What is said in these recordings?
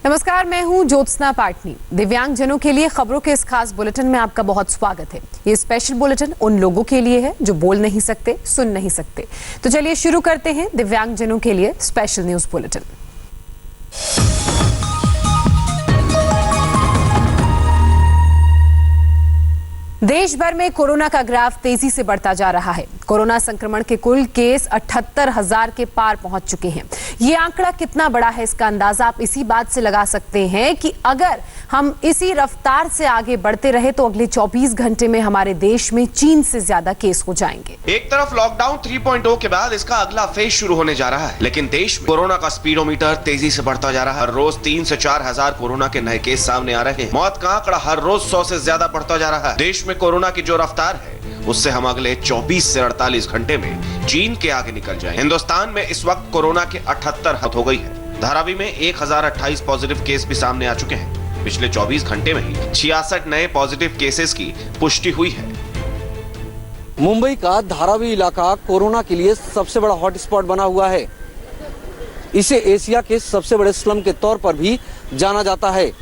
नमस्कार, मैं हूं ज्योत्सना पाटनी। दिव्यांग जनों के लिए खबरों के इस खास बुलेटिन में आपका बहुत स्वागत है। ये स्पेशल बुलेटिन उन लोगों के लिए है जो बोल नहीं सकते, सुन नहीं सकते। तो चलिए शुरू करते हैं दिव्यांग जनों के लिए स्पेशल न्यूज बुलेटिन। देश भर में कोरोना का ग्राफ तेजी से बढ़ता जा रहा है। कोरोना संक्रमण के कुल केस 78,000 के पार पहुंच चुके हैं। ये आंकड़ा कितना बड़ा है, इसका अंदाजा आप इसी बात से लगा सकते हैं कि अगर हम इसी रफ्तार से आगे बढ़ते रहे तो अगले 24 घंटे में हमारे देश में चीन से ज्यादा केस हो जाएंगे। एक तरफ लॉकडाउन 3.0 के बाद इसका अगला फेज शुरू होने जा रहा है, लेकिन देश में कोरोना का स्पीडोमीटर तेजी से बढ़ता जा रहा है। हर रोज 3 से 4 हजार कोरोना के नए केस सामने आ रहे हैं। मौत का आंकड़ा हर रोज 100 से ज्यादा बढ़ता जा रहा है। देश में कोरोना की जो रफ्तार है उससे हम अगले 24 से 48 घंटे में चीन के आगे निकल जाएंगे। हिंदुस्तान में इस वक्त कोरोना के 78 हो गई है। धारावी में 1028 पॉजिटिव केस भी सामने आ चुके हैं। पिछले 24 घंटे में ही 66 नए पॉजिटिव केसेस की पुष्टि हुई है। मुंबई का धारावी इलाका कोरोना के लिए सबसे बड़ा हॉटस्पॉट बना हुआ है। इसे एशिया के सबसे बड़े स्लम के तौर पर भी जाना जाता है।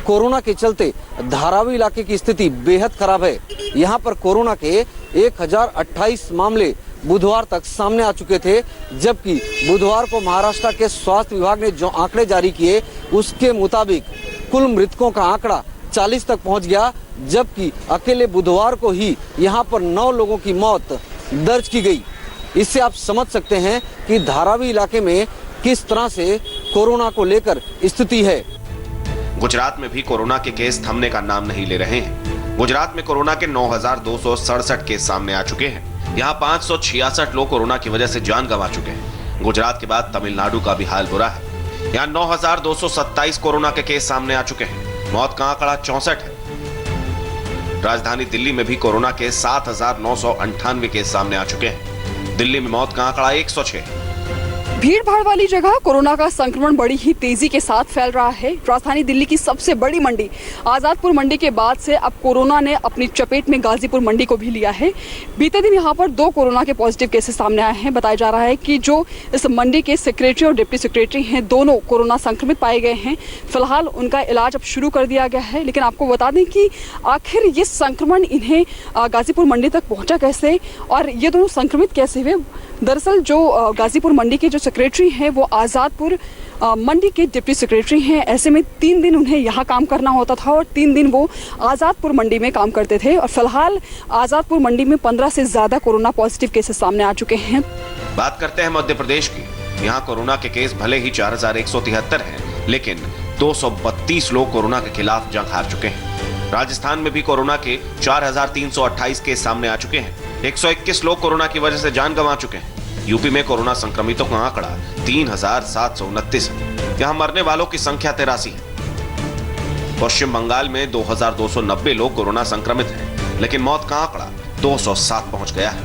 कोरोना के चलते धारावी इलाके की स्थिति बेहद खराब है। यहाँ पर कोरोना के 1028 मामले बुधवार तक सामने आ चुके थे, जबकि बुधवार को महाराष्ट्र के स्वास्थ्य विभाग ने जो आंकड़े जारी किए उसके मुताबिक कुल मृतकों का आंकड़ा 40 तक पहुंच गया, जबकि अकेले बुधवार को ही यहाँ पर 9 लोगों की मौत दर्ज की गई। इससे आप समझ सकते हैं कि धारावी इलाके में किस तरह से कोरोना को लेकर स्थिति है। गुजरात में भी कोरोना के केस थमने का नाम नहीं ले रहे हैं। गुजरात में कोरोना के 9,267 केस सामने आ चुके हैं। यहाँ 566 लोग कोरोना की वजह से जान गंवा चुके हैं। गुजरात के बाद तमिलनाडु का भी हाल बुरा है। यहाँ 9,227 कोरोना के केस सामने आ चुके हैं। मौत का आंकड़ा 64 है। राजधानी दिल्ली में भी कोरोना के 7,998 केस सामने आ चुके हैं। दिल्ली में मौत का आंकड़ा 106 है। भीड़ भाड़ वाली जगह कोरोना का संक्रमण बड़ी ही तेजी के साथ फैल रहा है। राजधानी दिल्ली की सबसे बड़ी मंडी आजादपुर मंडी के बाद से अब कोरोना ने अपनी चपेट में गाजीपुर मंडी को भी लिया है। बीते दिन यहां पर 2 कोरोना के पॉजिटिव केसेस सामने आए हैं। बताया जा रहा है कि जो इस मंडी के सेक्रेटरी और डिप्टी सेक्रेटरी हैं, दोनों कोरोना संक्रमित पाए गए हैं। फिलहाल उनका इलाज अब शुरू कर दिया गया है, लेकिन आपको बता दें कि आखिर ये संक्रमण इन्हें गाजीपुर मंडी तक पहुंचा कैसे और ये दोनों संक्रमित कैसे हुए। दरअसल जो गाजीपुर मंडी के जो सेक्रेटरी हैं वो आज़ादपुर मंडी के डिप्टी सेक्रेटरी हैं। ऐसे में 3 दिन उन्हें यहाँ काम करना होता था और 3 दिन वो आज़ादपुर मंडी में काम करते थे। और फिलहाल आज़ादपुर मंडी में 15 से ज़्यादा कोरोना पॉजिटिव केसेस सामने आ चुके हैं। बात करते हैं मध्य प्रदेश की। यहाँ कोरोना के केस भले ही 4,173 हैं, लेकिन 232 लोग कोरोना के खिलाफ जंग हार चुके हैं। राजस्थान में भी कोरोना के 4,328 केस सामने आ चुके हैं। 121 लोग कोरोना की वजह से जान गंवा चुके हैं। यूपी में कोरोना संक्रमितों का आंकड़ा 3,729 है। यहाँ मरने वालों की संख्या 83 है। पश्चिम बंगाल में 2,290 लोग कोरोना संक्रमित हैं, लेकिन मौत का आंकड़ा 207 पहुंच गया है।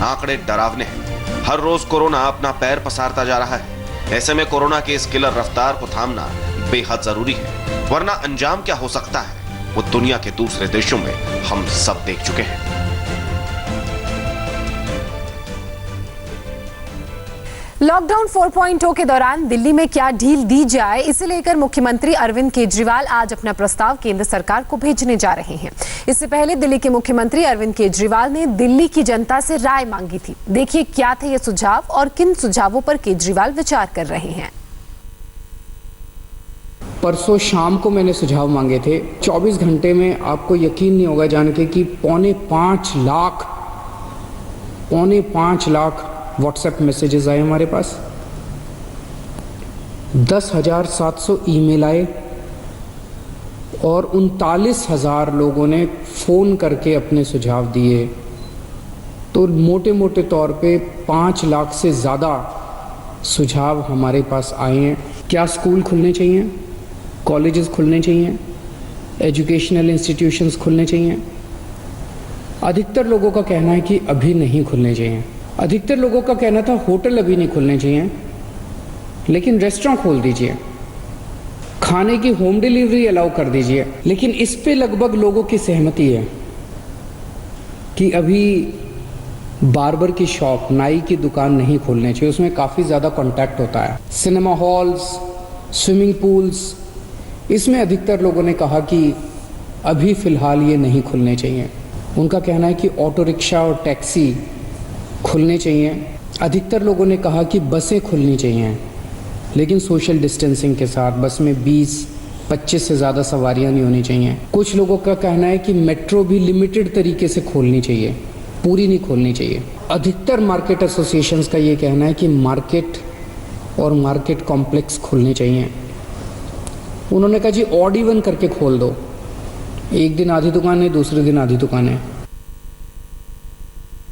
आंकड़े डरावने हैं। हर रोज कोरोना अपना पैर पसारता जा रहा है। ऐसे में कोरोना की इस किलर रफ्तार को थामना बेहद जरूरी है, वरना अंजाम क्या हो सकता है वो दुनिया के दूसरे देशों में हम सब देख चुके हैं। लॉकडाउन 4.0 के दौरान दिल्ली में क्या ढील दी जाए, इसे लेकर मुख्यमंत्री अरविंद केजरीवाल आज अपना प्रस्ताव केंद्र सरकार को भेजने जा रहे हैं। इससे पहले दिल्ली के मुख्यमंत्री अरविंद केजरीवाल ने दिल्ली की जनता से राय मांगी थी। देखिए क्या थे ये सुझाव और किन सुझावों पर केजरीवाल विचार कर रहे हैं। परसों शाम को मैंने सुझाव मांगे थे। 24 घंटे में आपको यकीन नहीं होगा जान के कि 4.5 लाख व्हाट्सएप मैसेजेस आए हमारे पास, 10,700 ईमेल आए और 39,000 लोगों ने फ़ोन करके अपने सुझाव दिए। तो मोटे मोटे तौर पे 5 लाख से ज़्यादा सुझाव हमारे पास आए हैं। क्या स्कूल खुलने चाहिए, कॉलेजेस खुलने चाहिए, एजुकेशनल इंस्टीट्यूशंस खुलने चाहिए। अधिकतर लोगों का कहना है कि अभी नहीं खुलने चाहिए। अधिकतर लोगों का कहना था होटल अभी नहीं खुलने चाहिए, लेकिन रेस्टोरेंट खोल दीजिए, खाने की होम डिलीवरी अलाउ कर दीजिए। लेकिन इस पे लगभग लोगों की सहमति है कि अभी बार्बर की शॉप, नाई की दुकान नहीं खोलनी चाहिए, उसमें काफ़ी ज़्यादा कॉन्टैक्ट होता है। सिनेमा हॉल्स, स्विमिंग पूल्स, इसमें अधिकतर लोगों ने कहा कि अभी फ़िलहाल ये नहीं खुलने चाहिए। उनका कहना है कि ऑटो रिक्शा और टैक्सी खुलने चाहिए। अधिकतर लोगों ने कहा कि बसें खुलनी चाहिए, लेकिन सोशल डिस्टेंसिंग के साथ बस में 20-25 से ज़्यादा सवारियां नहीं होनी चाहिए। कुछ लोगों का कहना है कि मेट्रो भी लिमिटेड तरीके से खोलनी चाहिए, पूरी नहीं खोलनी चाहिए। अधिकतर मार्केट एसोसिएशंस का ये कहना है कि मार्केट और मार्केट कॉम्प्लेक्स खुलने चाहिए। उन्होंने कहा जी ऑड इवन करके खोल दो, एक दिन आधी दुकानें, दूसरे दिन आधी दुकानें।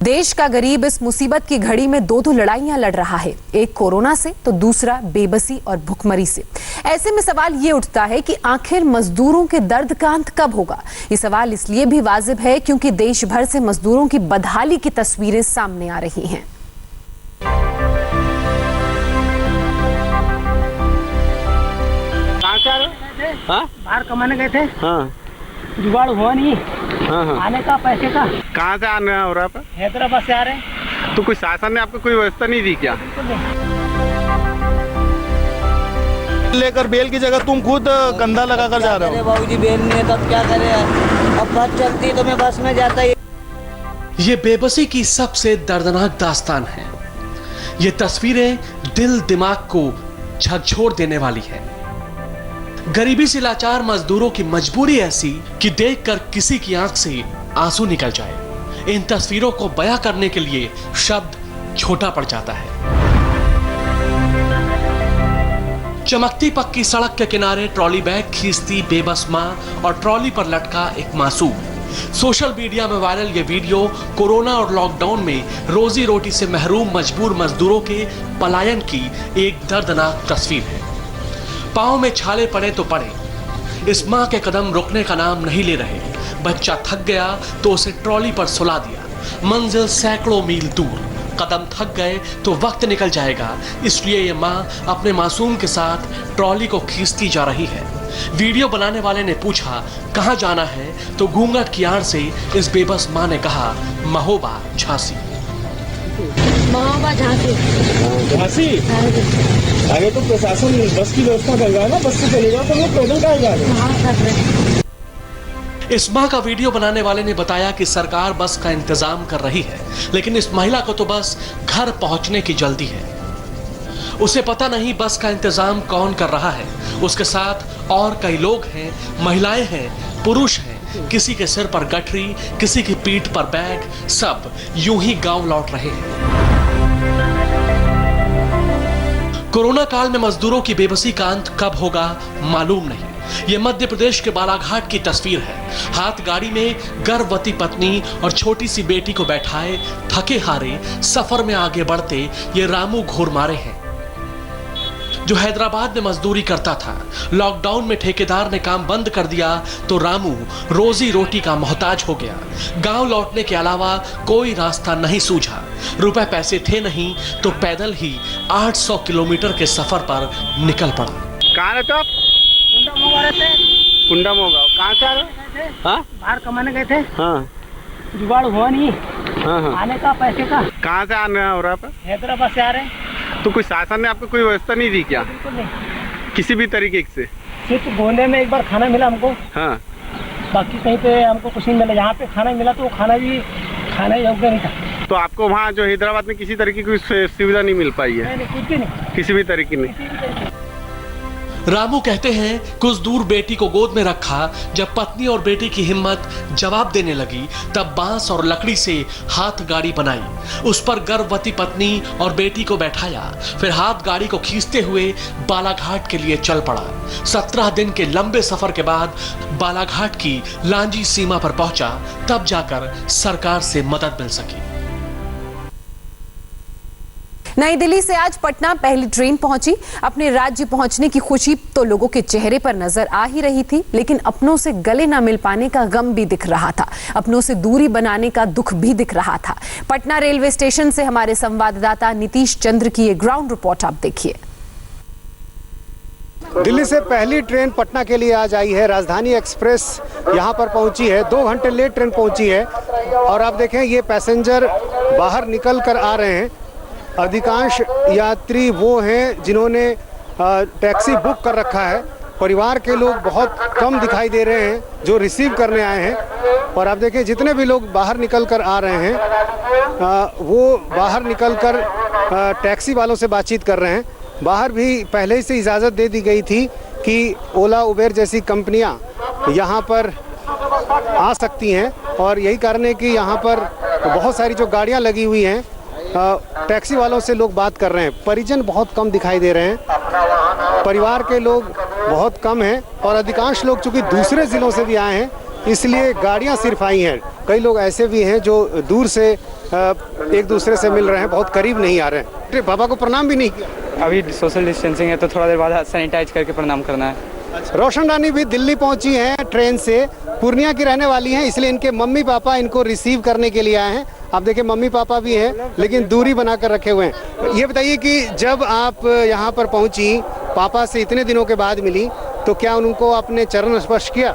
देश का गरीब इस मुसीबत की घड़ी में दो लड़ाइयां लड़ रहा है, एक कोरोना से तो दूसरा बेबसी और भुखमरी से। ऐसे में सवाल ये उठता है कि आखिर मजदूरों के दर्द का अंत कब होगा। ये सवाल इसलिए भी वाजिब है क्योंकि देश भर से मजदूरों की बदहाली की तस्वीरें सामने आ रही हैं। कहाँ से आ रहे थे? हाँ? बाहर कमाने गए थे। हाँ जुगाड़ हुआ नहीं। हाँ आने का पैसे का। कहाँ से आना हो रहा है? हैदराबाद से आ रहे हैं। तो कोई शासन ने आपको कोई व्यवस्था नहीं दी क्या? लेकर बेल की जगह तुम खुद कंधा लगा कर जा रहे हो। बाबूजी बेल नहीं है तब क्या करे, अब बस चलती तो मैं बस में जाता ही। ये बेबसी की सबसे दर्दनाक दास्तान है। ये तस्वीरें दिल दिमाग को झकझोर देने वाली है। गरीबी से लाचार मजदूरों की मजबूरी ऐसी कि देखकर किसी की आंख से आंसू निकल जाए। इन तस्वीरों को बयां करने के लिए शब्द छोटा पड़ जाता है। चमकती पक्की सड़क के किनारे ट्रॉली बैग खींचती बेबस मां और ट्रॉली पर लटका एक मासूम। सोशल मीडिया में वायरल ये वीडियो कोरोना और लॉकडाउन में रोजी रोटी से महरूम मजबूर मजदूरों के पलायन की एक दर्दनाक तस्वीर है। पांव में छाले पड़े तो पड़े, इस मां के कदम रुकने का नाम नहीं ले रहे। बच्चा थक गया तो उसे ट्रॉली पर सुला दिया। मंजिल सैकड़ों मील दूर, कदम थक गए तो वक्त निकल जाएगा, इसलिए ये मां अपने मासूम के साथ ट्रॉली को खींचती जा रही है। वीडियो बनाने वाले ने पूछा कहां जाना है तो घूंघट की आड़ से इस बेबस मां ने कहा महोबा झांसी। महोबा झांसी। अरे तो प्रशासन बस की व्यवस्था कर रहा है ना, बस से चलेगा तो लोग पैदल कहाँ जा रहे हैं। इस मां का वीडियो बनाने वाले ने बताया कि सरकार बस का इंतजाम कर रही है, लेकिन इस महिला को तो बस घर पहुंचने की जल्दी है। उसे पता नहीं बस का इंतजाम कौन कर रहा है। उसके साथ और कई लोग हैं, महिलाएं हैं, पुरुष हैं, किसी के सिर पर गठरी, किसी की पीठ पर बैग, सब यूं ही गांव लौट रहे हैं। कोरोना काल में मजदूरों की बेबसी का अंत कब होगा मालूम नहीं। ये मध्य प्रदेश के बालाघाट की तस्वीर है। हाथ गाड़ी में गर्भवती पत्नी और छोटी सी बेटी को बैठाए थके हारे सफर में आगे बढ़ते ये रामू घोरमारे हैं, जो हैदराबाद में मजदूरी करता था। लॉकडाउन में ठेकेदार ने काम बंद कर दिया तो रामू रोजी रोटी का मोहताज हो गया। गांव लौटने के अलावा कोई रास्ता नहीं सूझा। रुपए पैसे थे नहीं तो पैदल ही 800 किलोमीटर के सफर पर निकल पड़ा। कहाँ रहते हो आप? कुंडा मोगा रहते हैं। कुंडा मोगा। कहाँ से आ रहे हो? हाँ? बाहर कमाने गए थे। हाँ जुगाड़ हुआ नहीं। हाँ। आने का पैसे का। कहाँ से आना हो रहा है? हैदराबाद से आ रहे हैं। तो कोई शासन ने आपको कोई व्यवस्था नहीं दी क्या? बिल्कुल नहीं। किसी भी तरीके से? सिर्फ गोंदे में एक बार खाना मिला हमको। हाँ। बाकी कहीं पे हमको कुछ नहीं मिला। यहाँ पे खाना मिला तो वो खाना भी खाना योग्य नहीं था। तो आपको वहाँ जो हैदराबाद में किसी तरीके की सुविधा नहीं मिल पाई है? नहीं, कुछ भी नहीं। किसी भी तरीके नहीं। रामू कहते हैं कुछ दूर बेटी को गोद में रखा। जब पत्नी और बेटी की हिम्मत जवाब देने लगी तब बांस और लकड़ी से हाथ गाड़ी बनाई, उस पर गर्भवती पत्नी और बेटी को बैठाया, फिर हाथ गाड़ी को खींचते हुए बालाघाट के लिए चल पड़ा। 17 दिन के लंबे सफर के बाद बालाघाट की लांजी सीमा पर पहुंचा, तब जाकर सरकार से मदद मिल सकी। नई दिल्ली से आज पटना पहली ट्रेन पहुंची। अपने राज्य पहुंचने की खुशी तो लोगों के चेहरे पर नजर आ ही रही थी, लेकिन अपनों से गले न मिल पाने का गम भी दिख रहा था, अपनों से दूरी बनाने का दुख भी दिख रहा था। पटना रेलवे स्टेशन से हमारे संवाददाता नीतीश चंद्र की ये ग्राउंड रिपोर्ट आप देखिए। दिल्ली से पहली ट्रेन पटना के लिए आज आई है। राजधानी एक्सप्रेस यहाँ पर पहुंची है। 2 घंटे लेट ट्रेन पहुंची है और आप देखें ये पैसेंजर बाहर निकल कर आ रहे हैं। अधिकांश यात्री वो हैं जिन्होंने टैक्सी बुक कर रखा है। परिवार के लोग बहुत कम दिखाई दे रहे हैं जो रिसीव करने आए हैं। और आप देखें जितने भी लोग बाहर निकल कर आ रहे हैं वो बाहर निकल कर टैक्सी वालों से बातचीत कर रहे हैं। बाहर भी पहले ही से इजाज़त दे दी गई थी कि ओला उबेर जैसी कंपनियां यहां पर आ सकती हैं और यही कारण है कि यहां पर बहुत सारी जो गाड़ियां लगी हुई हैं टैक्सी वालों से लोग बात कर रहे हैं। परिजन बहुत कम दिखाई दे रहे हैं, परिवार के लोग बहुत कम हैं और अधिकांश लोग चूँकि दूसरे ज़िलों से भी आए हैं इसलिए गाड़ियां सिर्फ आई हैं। कई लोग ऐसे भी हैं जो दूर से एक दूसरे से मिल रहे हैं, बहुत करीब नहीं आ रहे हैं। बाबा को प्रणाम भी नहीं किया। अभी सोशल डिस्टेंसिंग है तो थोड़ा देर बाद सैनिटाइज करके प्रणाम करना है। रोशन रानी भी दिल्ली पहुंची हैं ट्रेन से, पूर्णिया की रहने वाली हैं, इसलिए इनके मम्मी पापा इनको रिसीव करने के लिए आए हैं। आप देखिए मम्मी पापा भी हैं लेकिन दूरी बनाकर रखे हुए हैं। ये बताइए कि जब आप यहाँ पर पहुंची, पापा से इतने दिनों के बाद मिली, तो क्या उनको आपने चरण स्पर्श किया?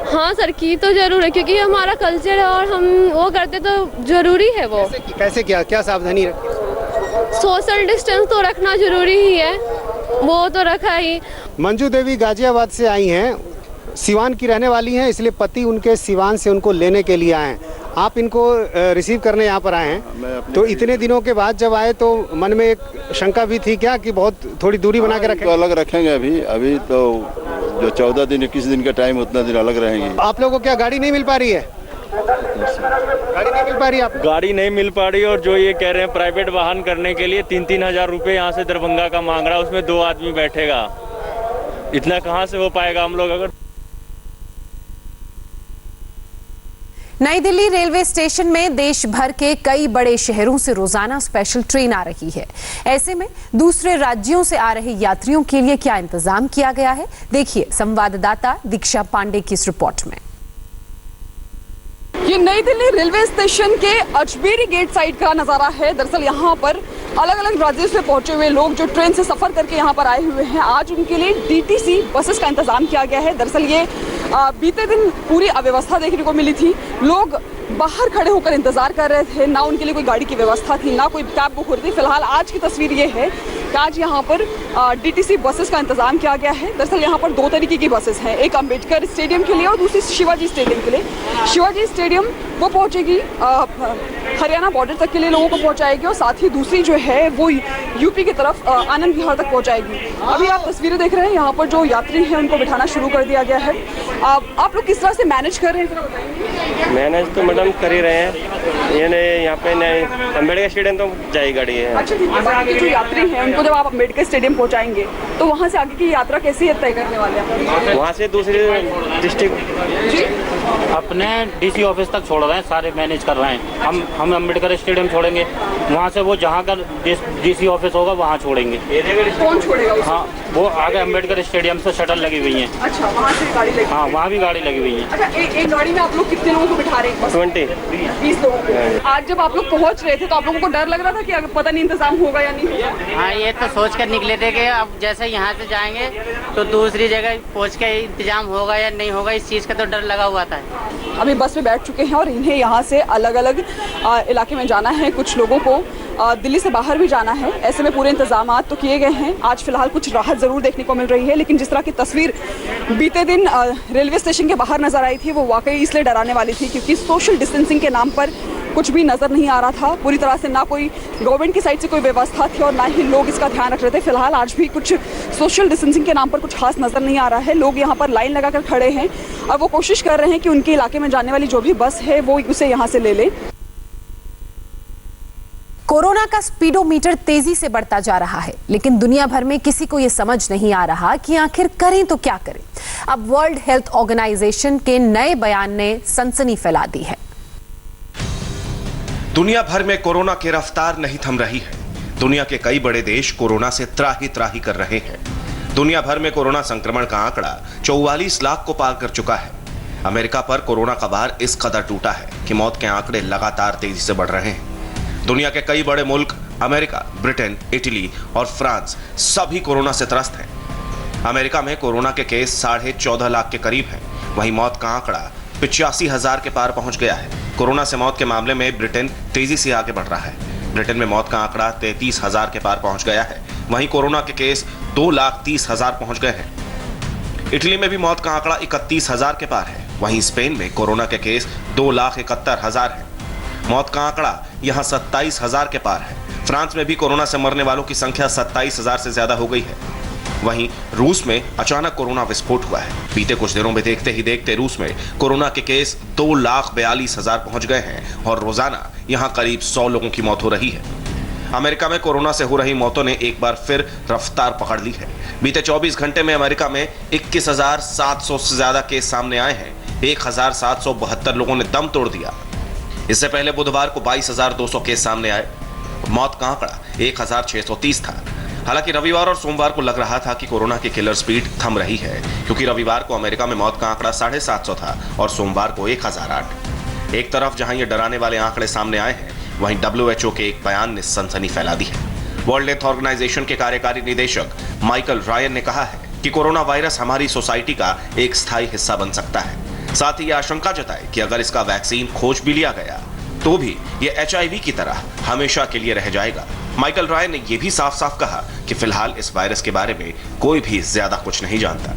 हाँ सर, की तो जरूर है क्योंकि हमारा कल्चर है और हम वो करते तो जरूरी है। वो कैसे क्या सावधानी रखी? सोशल डिस्टेंस तो रखना जरूरी ही है, वो तो रखा ही। मंजू देवी गाजियाबाद से आई हैं, सिवान की रहने वाली हैं, इसलिए पति उनके सिवान से उनको लेने के लिए आए हैं। आप इनको रिसीव करने यहाँ पर आए हैं, तो इतने दिनों के बाद जब आए तो मन में एक शंका भी थी क्या कि बहुत थोड़ी दूरी बना के रखें? तो अलग रखेंगे अभी तो जो 14 दिन 21 दिन का टाइम उतना दिन अलग रहेंगे। आप लोगों को क्या गाड़ी नहीं मिल पा रही है? गाड़ी नहीं मिल पा रही? आप गाड़ी नहीं मिल पा रही और जो ये कह रहे हैं प्राइवेट वाहन करने के लिए 3-3 हज़ार रुपये यहाँ से दरभंगा का मांग रहा है, उसमें 2 आदमी बैठेगा। इतना कहाँ से हो पाएगा हम लोग? अगर नई दिल्ली रेलवे स्टेशन में देश भर के कई बड़े शहरों से रोजाना स्पेशल ट्रेन आ रही है। ऐसे में दूसरे राज्यों से आ रहे यात्रियों के लिए क्या इंतजाम किया गया है, देखिए संवाददाता दीक्षा पांडे की इस रिपोर्ट में। ये नई दिल्ली रेलवे स्टेशन के अजमेरी गेट साइड का नज़ारा है। दरअसल यहाँ पर अलग अलग राज्यों से पहुंचे हुए लोग जो ट्रेन से सफ़र करके यहाँ पर आए हुए हैं, आज उनके लिए डीटीसी बसेस का इंतजाम किया गया है। दरअसल ये बीते दिन पूरी अव्यवस्था देखने को मिली थी। लोग बाहर खड़े होकर इंतजार कर रहे थे, ना उनके लिए कोई गाड़ी की व्यवस्था थी, ना कोई कैब बुक हो रही थी। फिलहाल आज की तस्वीर ये है कि आज यहाँ पर डीटीसी बसेस का इंतजाम किया गया है। दरअसल यहाँ पर 2 तरीके की बसेस हैं, एक अम्बेडकर स्टेडियम के लिए और दूसरी शिवाजी स्टेडियम के लिए। शिवाजी स्टेडियम वो पहुँचेगी हरियाणा बॉर्डर तक के लिए लोगों को पहुँचाएगी और साथ ही दूसरी जो है वो यूपी की तरफ आनंद विहार तक पहुँचाएगी। अभी आप तस्वीरें देख रहे हैं, यहाँ पर जो यात्री हैं उनको बिठाना शुरू कर दिया गया है। आप लोग किस तरह से मैनेज कर रहे हैं? मैनेज तो मैडम कर ही रहे हैं। ये यहाँ पे अम्बेडकर स्टेडियम तो जाएगी गाड़ी है। अच्छा ठीक है, बाकी जो यात्री हैं उनको जब आप अम्बेडकर स्टेडियम पहुँचाएंगे तो वहाँ से आगे की यात्रा कैसी तय करने वाले हैं? वहाँ से दूसरी डिस्ट्रिक्ट अपने डीसी ऑफिस तक छोड़ रहे हैं, सारे मैनेज कर रहे हैं। हम अम्बेडकर स्टेडियम छोड़ेंगे, वहाँ से वो जहाँ का डीसी ऑफिस होगा वहाँ छोड़ेंगे। कौन छोड़ेगा? हाँ, वो आगे अम्बेडकर स्टेडियम से शटल लगी हुई है। अच्छा, वहाँ से गाड़ी लगी? हाँ, वहाँ भी गाड़ी लगी हुई है। अच्छा, एक गाड़ी में आप लोग कितने लोगों को बिठा रहे हैं? 20 लोगों को। आज जब आप लोग पहुँच रहे थे तो आप लोगों को डर लग रहा था कि पता नहीं इंतजाम होगा या नहीं होगा? हाँ, ये तो सोच कर निकले थे कि अब जैसे यहाँ से जाएंगे तो दूसरी जगह पहुँच के इंतजाम होगा या नहीं होगा, इस चीज़ का तो डर लगा हुआ था। अभी बस में बैठ चुके हैं और इन्हें यहाँ से अलग अलग इलाके में जाना है। कुछ लोगों को दिल्ली से बाहर भी जाना है। ऐसे में पूरे इंतजाम तो किए गए हैं। आज फिलहाल कुछ राहत ज़रूर देखने को मिल रही है, लेकिन जिस तरह की तस्वीर बीते दिन रेलवे स्टेशन के बाहर नजर आई थी वो वाकई इसलिए डराने वाली थी क्योंकि सोशल डिस्टेंसिंग के नाम पर कुछ भी नज़र नहीं आ रहा था। पूरी तरह से ना कोई गवर्नमेंट की साइड से कोई व्यवस्था थी और ना ही लोग इसका ध्यान रख रहे थे। फिलहाल आज भी कुछ सोशल डिस्टेंसिंग के नाम पर कुछ खास नज़र नहीं आ रहा है। लोग यहाँ पर लाइन लगाकर खड़े हैं और वो कोशिश कर रहे हैं कि उनके इलाके में जाने वाली जो भी बस है वो उसे यहाँ से ले ले। कोरोना का स्पीडोमीटर तेजी से बढ़ता जा रहा है, लेकिन दुनिया भर में किसी को यह समझ नहीं आ रहा कि आखिर करें तो क्या करें। अब वर्ल्ड हेल्थ ऑर्गेनाइजेशन के नए बयान ने सनसनी फैला दी है। दुनिया भर में कोरोना की रफ्तार नहीं थम रही है। दुनिया के कई बड़े देश कोरोना से त्राही त्राही कर रहे हैं। दुनिया भर में कोरोना संक्रमण का आंकड़ा 44 लाख को पार कर चुका है। अमेरिका पर कोरोना का भार इस कदर टूटा है कि मौत के आंकड़े लगातार तेजी से बढ़ रहे हैं। दुनिया के कई बड़े मुल्क अमेरिका, ब्रिटेन, इटली और फ्रांस सभी कोरोना से त्रस्त हैं। अमेरिका में कोरोना के केस 14.5 लाख के करीब हैं। वहीं मौत का आंकड़ा 85,000 के पार पहुंच गया है। कोरोना से मौत के मामले में ब्रिटेन तेजी से आगे बढ़ रहा है। ब्रिटेन में मौत का आंकड़ा 33,000 के पार पहुंच गया है। वहीं कोरोना के केस 2,30,000 पहुंच गए हैं। इटली में भी मौत का आंकड़ा 31,000 के पार है। वहीं स्पेन में कोरोना के केस 2,71,000 है। मौत का आंकड़ा यहां 27,000 के पार है। फ्रांस में भी कोरोना से मरने वालों की संख्या 27,000 से ज्यादा हो गई है। वहीं रूस में अचानक कोरोना विस्फोट हुआ है। बीते कुछ दिनों में देखते ही देखते रूस में कोरोना के केस 2,42,000 पहुंच गए हैं और रोजाना यहां करीब 100 लोगों की मौत हो रही है। अमेरिका में कोरोना से हो रही मौतों ने एक बार फिर रफ्तार पकड़ ली है। बीते 24 घंटे में अमेरिका में 21,700 से ज्यादा केस सामने आए हैं। 1,772 लोगों ने दम तोड़ दिया। इससे पहले बुधवार को 22,200 केस सामने आए। मौत का आंकड़ा 1,630 था। हालांकि रविवार और सोमवार को लग रहा था कि कोरोना की किलर स्पीड थम रही है, क्योंकि रविवार को अमेरिका में मौत का आंकड़ा 750 था और सोमवार को 1,008। एक तरफ जहां ये डराने वाले आंकड़े सामने आए हैं, वहीं WHO के एक बयान ने सनसनी फैला दी है। वर्ल्ड हेल्थ ऑर्गेनाइजेशन के कार्यकारी निदेशक माइकल रायन ने कहा है कि कोरोना वायरस हमारी सोसाइटी का एक स्थायी हिस्सा बन सकता है। साथ ही ये आशंका जताई कि अगर इसका वैक्सीन खोज भी लिया गया तो भी ये HIV की तरह हमेशा के लिए रह जाएगा। माइकल रायन ने यह भी साफ साफ कहा कि फिलहाल इस वायरस के बारे में कोई भी ज्यादा कुछ नहीं जानता।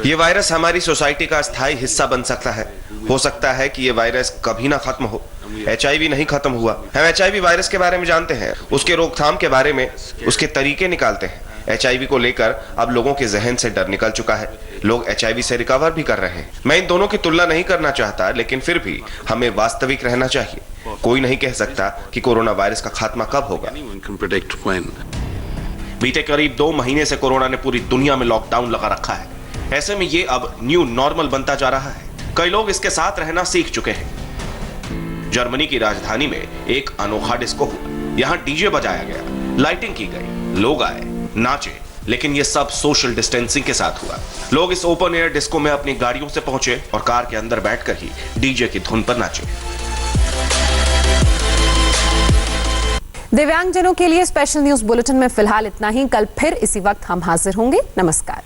ये वायरस हमारी सोसाइटी का स्थायी हिस्सा बन सकता है। हो सकता है कि ये वायरस कभी ना खत्म हो। HIV नहीं खत्म हुआ। हम HIV वायरस के बारे में जानते हैं, उसके रोकथाम के बारे में उसके तरीके निकालते हैं। HIV को लेकर अब लोगों के जहन से डर निकल चुका है। लोग HIV से रिकवर भी कर रहे हैं। मैं इन दोनों की तुलना नहीं करना चाहता, लेकिन फिर भी हमें वास्तविक रहना चाहिए। कोई नहीं कह सकता कि कोरोना वायरस का खात्मा कब होगा। बीते करीब 2 महीने से कोरोना ने पूरी दुनिया में लॉकडाउन लगा रखा है। ऐसे में ये अब न्यू नॉर्मल बनता जा रहा है। कई लोग इसके साथ रहना सीख चुके हैं। जर्मनी की राजधानी में एक अनोखा डिस्को हुआ। यहाँ डीजे बजाया गया, लाइटिंग की गई, लोग आए, नाचे, लेकिन ये सब सोशल डिस्टेंसिंग के साथ हुआ। लोग इस ओपन एयर डिस्को में अपनी गाड़ियों से पहुंचे और कार के अंदर बैठकर ही डीजे की धुन पर नाचे। दिव्यांगजनों के लिए स्पेशल न्यूज बुलेटिन में फिलहाल इतना ही। कल फिर इसी वक्त हम हाजिर होंगे। नमस्कार।